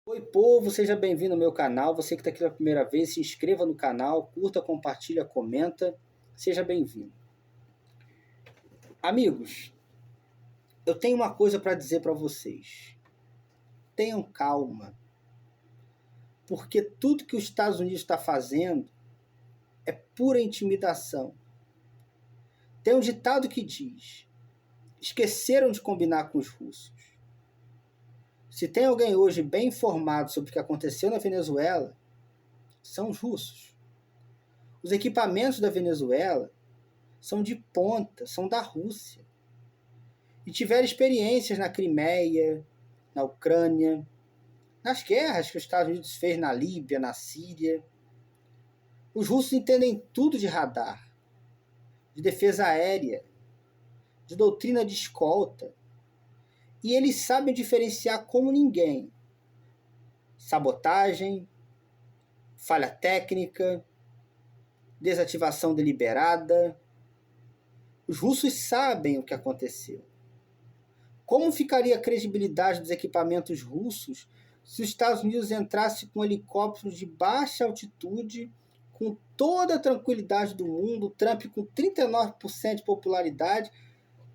Oi, povo, seja bem-vindo ao meu canal. Você que está aqui pela primeira vez, se inscreva no canal, curta, compartilha, comenta. Seja bem-vindo. Amigos, eu tenho uma coisa para dizer para vocês. Tenham calma, porque tudo que os Estados Unidos está fazendo é pura intimidação. Tem um ditado que diz: esqueceram de combinar com os russos. Se tem alguém hoje bem informado sobre o que aconteceu na Venezuela, são os russos. Os equipamentos da Venezuela são de ponta, são da Rússia. E tiveram experiências na Crimeia, na Ucrânia, nas guerras que os Estados Unidos fez na Líbia, na Síria. Os russos entendem tudo de radar, de defesa aérea, de doutrina de escolta. E eles sabem diferenciar como ninguém sabotagem, falha técnica, desativação deliberada. Os russos sabem o que aconteceu. Como ficaria a credibilidade dos equipamentos russos se os Estados Unidos entrasse com helicópteros de baixa altitude, com toda a tranquilidade do mundo, Trump com 39% de popularidade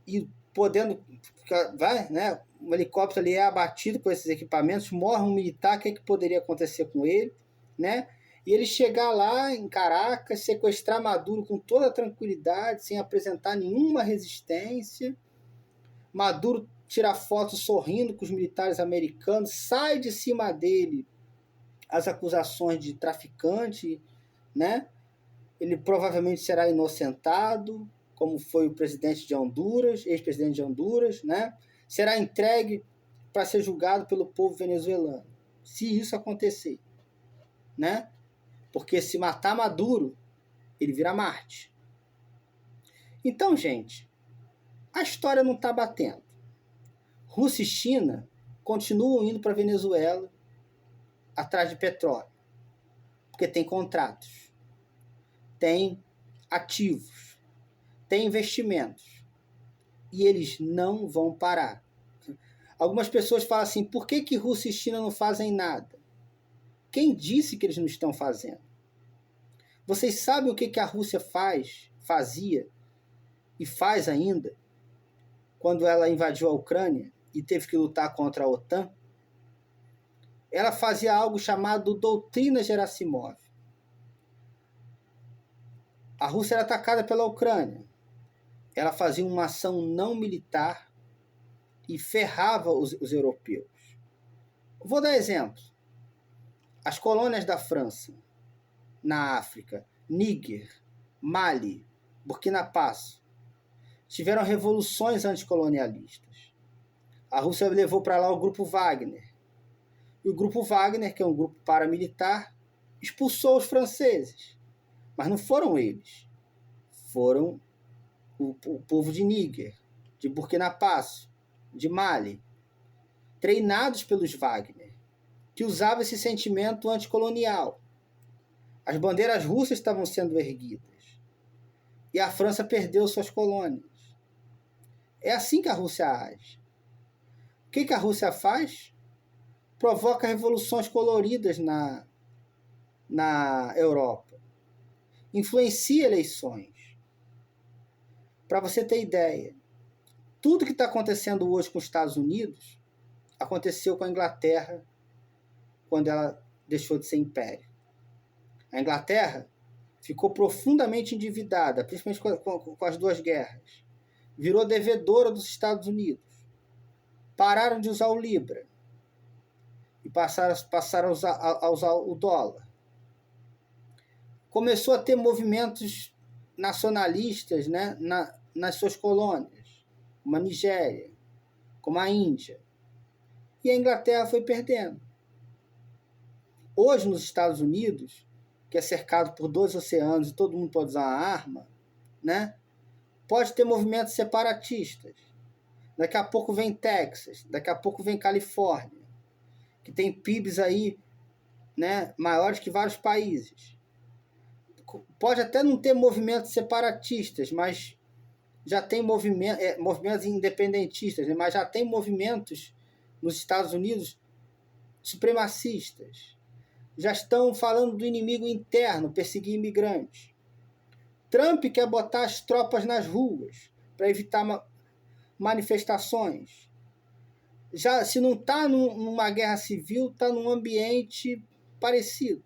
e podendo, vai, né? Um helicóptero ali é abatido com esses equipamentos, morre um militar, o que poderia acontecer com ele, né? E ele chegar lá em Caracas, sequestrar Maduro com toda a tranquilidade, sem apresentar nenhuma resistência. Maduro tira foto sorrindo com os militares americanos, sai de cima dele as acusações de traficante, né? Ele provavelmente será inocentado, como foi o presidente de Honduras, ex-presidente de Honduras, né? Será entregue para ser julgado pelo povo venezuelano, se isso acontecer, né? Porque se matar Maduro, ele vira Marte. Então, gente, a história não está batendo. Rússia e China continuam indo para a Venezuela atrás de petróleo, porque tem contratos, tem ativos, tem investimentos, e eles não vão parar. Algumas pessoas falam assim: por que Rússia e China não fazem nada? Quem disse que eles não estão fazendo? Vocês sabem o que a Rússia fazia e faz ainda quando ela invadiu a Ucrânia e teve que lutar contra a OTAN? Ela fazia algo chamado doutrina Gerasimov. A Rússia era atacada pela Ucrânia. Ela fazia uma ação não militar e ferrava os europeus. Vou dar exemplos. As colônias da França na África, Níger, Mali, Burkina Faso, tiveram revoluções anticolonialistas. A Rússia levou para lá o grupo Wagner. E o grupo Wagner, que é um grupo paramilitar, expulsou os franceses. Mas não foram eles. Foram o povo de Níger, de Burkina Faso, de Mali, treinados pelos Wagner, que usavam esse sentimento anticolonial. As bandeiras russas estavam sendo erguidas. E a França perdeu suas colônias. É assim que a Rússia age. O que a Rússia faz? Provoca revoluções coloridas na Europa. Influencia eleições. Para você ter ideia, tudo que está acontecendo hoje com os Estados Unidos aconteceu com a Inglaterra quando ela deixou de ser império. A Inglaterra ficou profundamente endividada, principalmente com as duas guerras. Virou devedora dos Estados Unidos. Pararam de usar o Libra e passaram a usar o dólar. Começou a ter movimentos nacionalistas, né, nas suas colônias, como a Nigéria, como a Índia. E a Inglaterra foi perdendo. Hoje, nos Estados Unidos, que é cercado por 2 oceanos e todo mundo pode usar uma arma, né, pode ter movimentos separatistas. Daqui a pouco vem Texas, daqui a pouco vem Califórnia, que tem PIBs aí, né, maiores que vários países. Pode até não ter movimentos separatistas, mas já tem movimentos independentistas, né, mas já tem movimentos nos Estados Unidos supremacistas. Já estão falando do inimigo interno, perseguir imigrantes. Trump quer botar as tropas nas ruas para evitar manifestações. Já se não está numa guerra civil, está num ambiente parecido,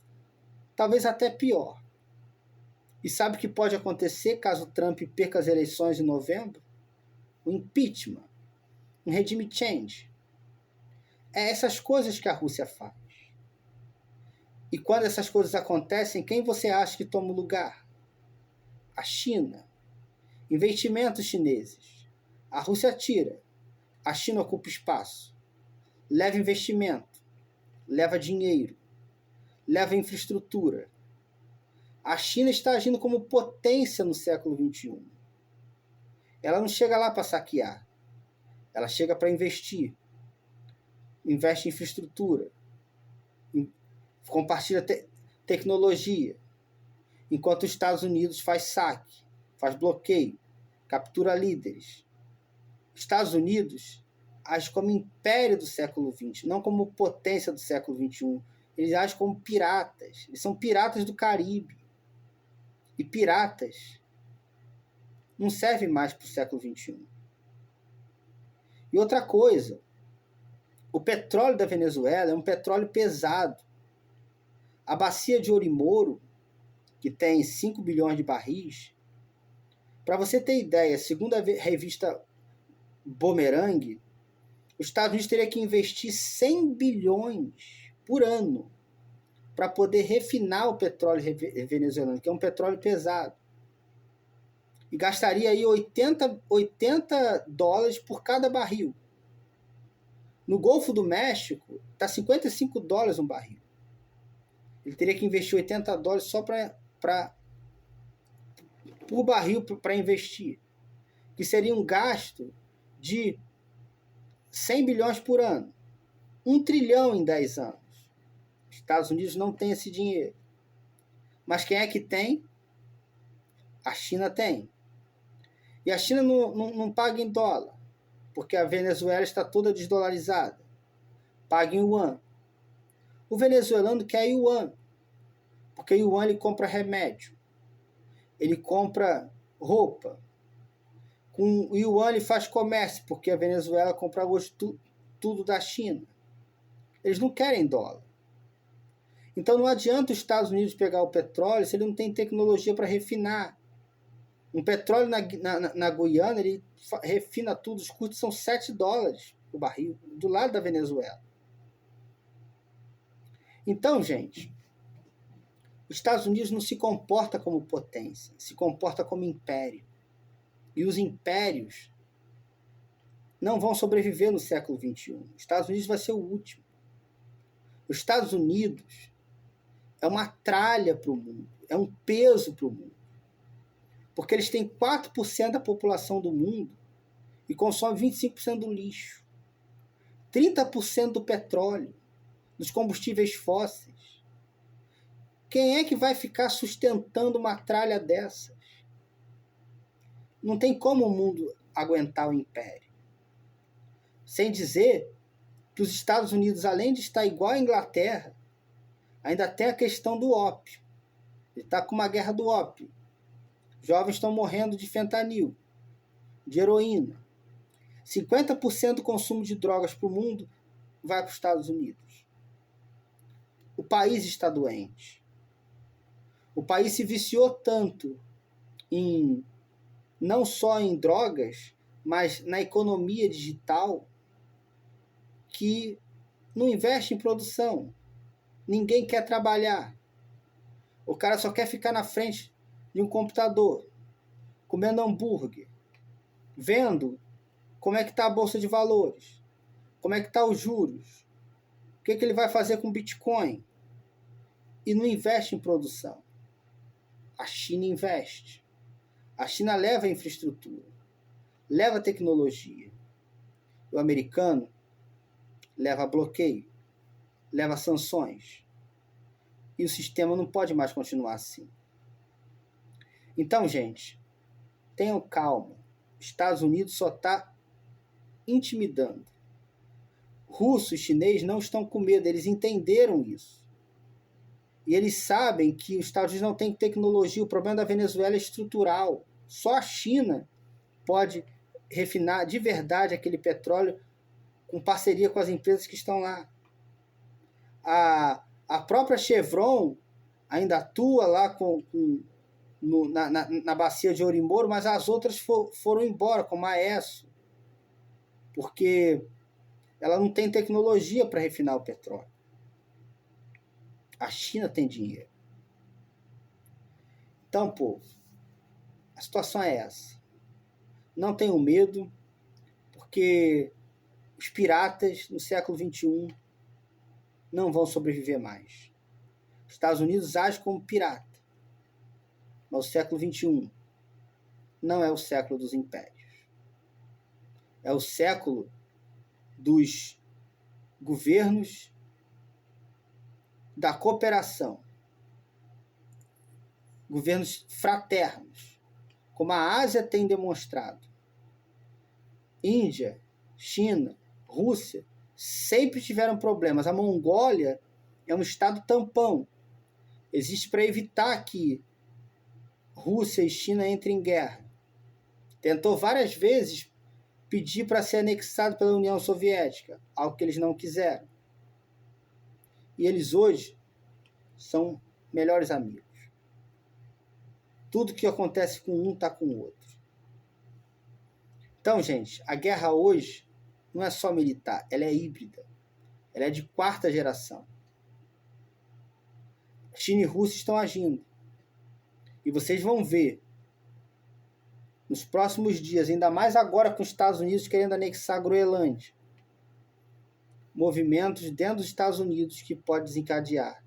talvez até pior. E sabe o que pode acontecer caso Trump perca as eleições em novembro? O impeachment, um regime change. É essas coisas que a Rússia faz. E quando essas coisas acontecem, quem você acha que toma o lugar? A China. Investimentos chineses. A Rússia tira. A China ocupa espaço. Leva investimento. Leva dinheiro. Leva infraestrutura. A China está agindo como potência no século XXI. Ela não chega lá para saquear. Ela chega para investir. Investe em infraestrutura. Compartilha tecnologia. Enquanto os Estados Unidos faz saque, faz bloqueio, captura líderes. Os Estados Unidos age como império do século XX, não como potência do século XXI. Eles agem como piratas. Eles são piratas do Caribe. E piratas não servem mais para o século XXI. E outra coisa, o petróleo da Venezuela é um petróleo pesado. A bacia de Ouro, que tem 5 bilhões de barris, para você ter ideia, segundo a revista Boomerang, os Estados Unidos teria que investir 100 bilhões por ano para poder refinar o petróleo venezuelano, que é um petróleo pesado. E gastaria aí 80 dólares por cada barril. No Golfo do México, está 55 dólares um barril. Ele teria que investir 80 dólares só por barril para investir. Que seria um gasto de 100 bilhões por ano. 1 trilhão em 10 anos. Os Estados Unidos não tem esse dinheiro. Mas quem é que tem? A China tem. E a China não paga em dólar, porque a Venezuela está toda desdolarizada. Paga em yuan. O venezuelano quer yuan, porque yuan ele compra remédio, ele compra roupa. Com o yuan ele faz comércio, porque a Venezuela compra hoje tudo da China. Eles não querem dólar. Então não adianta os Estados Unidos pegar o petróleo se ele não tem tecnologia para refinar. Um petróleo na Guiana, ele refina tudo, os custos são 7 dólares o barril, do lado da Venezuela. Então, gente, os Estados Unidos não se comporta como potência, se comporta como império. E os impérios não vão sobreviver no século XXI. Os Estados Unidos vai ser o último. Os Estados Unidos é uma tralha para o mundo, é um peso para o mundo. Porque eles têm 4% da população do mundo e consomem 25% do lixo, 30% do petróleo, dos combustíveis fósseis. Quem é que vai ficar sustentando uma tralha dessas? Não tem como o mundo aguentar o império. Sem dizer que os Estados Unidos, além de estar igual à Inglaterra, ainda tem a questão do ópio. Ele está com uma guerra do ópio. Jovens estão morrendo de fentanil, de heroína. 50% do consumo de drogas para o mundo vai para os Estados Unidos. O país está doente. O país se viciou tanto não só em drogas, mas na economia digital, que não investe em produção. Ninguém quer trabalhar. O cara só quer ficar na frente de um computador, comendo hambúrguer, vendo como é que está a bolsa de valores, como é que está os juros, o que ele vai fazer com Bitcoin, e não investe em produção. A China investe. A China leva a infraestrutura, leva a tecnologia. O americano leva bloqueio, leva sanções. E o sistema não pode mais continuar assim. Então, gente, tenham calma. Os Estados Unidos só está intimidando. russo e chinês não estão com medo, eles entenderam isso. E eles sabem que os Estados Unidos não têm tecnologia, o problema da Venezuela é estrutural. Só a China pode refinar de verdade aquele petróleo com parceria com as empresas que estão lá. A própria Chevron ainda atua lá na bacia de Ouro e Moro, mas as outras foram embora, como a ESSO, porque ela não tem tecnologia para refinar o petróleo. A China tem dinheiro. Então, povo, a situação é essa. Não tenham medo, porque os piratas no século XXI não vão sobreviver mais. Os Estados Unidos agem como pirata, mas o século XXI não é o século dos impérios. É o século dos governos da cooperação, governos fraternos, como a Ásia tem demonstrado. Índia, China, Rússia sempre tiveram problemas. A Mongólia é um estado tampão. Existe para evitar que Rússia e China entrem em guerra. Tentou várias vezes pedir para ser anexado pela União Soviética, algo que eles não quiseram. E eles hoje são melhores amigos. Tudo que acontece com um está com o outro. Então, gente, a guerra hoje não é só militar, ela é híbrida. Ela é de quarta geração. China e Rússia estão agindo. E vocês vão ver, nos próximos dias, ainda mais agora com os Estados Unidos querendo anexar a Groenlândia, movimentos dentro dos Estados Unidos que pode desencadear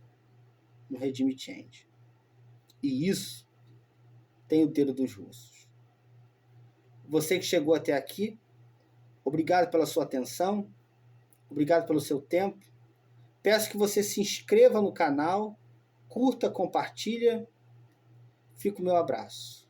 um regime change. E isso tem o dedo dos russos. Você que chegou até aqui, obrigado pela sua atenção, obrigado pelo seu tempo. Peço que você se inscreva no canal, curta, compartilha. Fica o meu abraço.